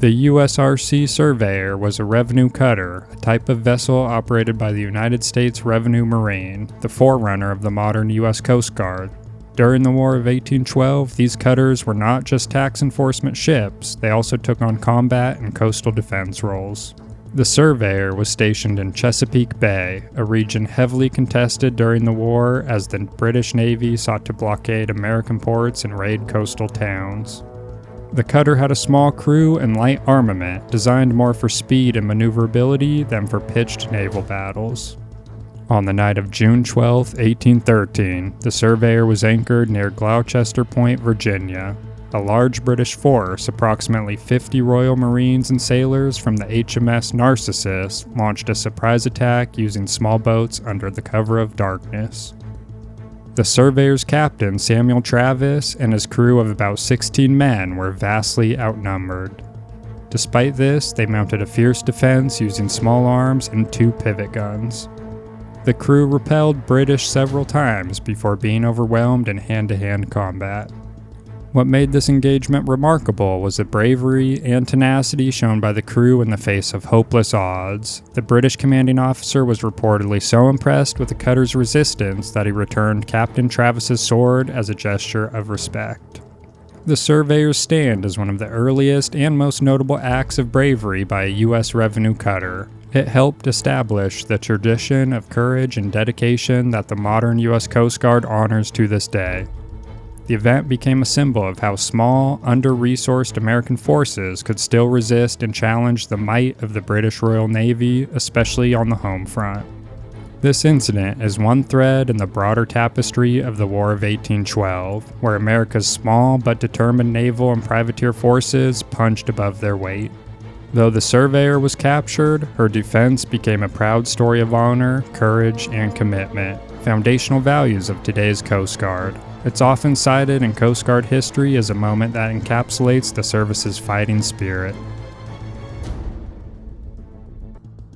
The USRC Surveyor was a revenue cutter, a type of vessel operated by the United States Revenue Marine, the forerunner of the modern U.S. Coast Guard. During the War of 1812, these cutters were not just tax enforcement ships, they also took on combat and coastal defense roles. The Surveyor was stationed in Chesapeake Bay, a region heavily contested during the war as the British Navy sought to blockade American ports and raid coastal towns. The cutter had a small crew and light armament, designed more for speed and maneuverability than for pitched naval battles. On the night of June 12, 1813, the Surveyor was anchored near Gloucester Point, Virginia. A large British force, approximately 50 Royal Marines and sailors from the HMS Narcissus, launched a surprise attack using small boats under the cover of darkness. The Surveyor's captain, Samuel Travis, and his crew of about 16 men were vastly outnumbered. Despite this, they mounted a fierce defense using small arms and 2 pivot guns. The crew repelled British several times before being overwhelmed in hand-to-hand combat. What made this engagement remarkable was the bravery and tenacity shown by the crew in the face of hopeless odds. The British commanding officer was reportedly so impressed with the cutter's resistance that he returned Captain Travis's sword as a gesture of respect. The Surveyor's stand is one of the earliest and most notable acts of bravery by a U.S. revenue cutter. It helped establish the tradition of courage and dedication that the modern U.S. Coast Guard honors to this day. The event became a symbol of how small, under-resourced American forces could still resist and challenge the might of the British Royal Navy, especially on the home front. This incident is one thread in the broader tapestry of the War of 1812, where America's small but determined naval and privateer forces punched above their weight. Though the Surveyor was captured, her defense became a proud story of honor, courage, and commitment, foundational values of today's Coast Guard. It's often cited in Coast Guard history as a moment that encapsulates the service's fighting spirit.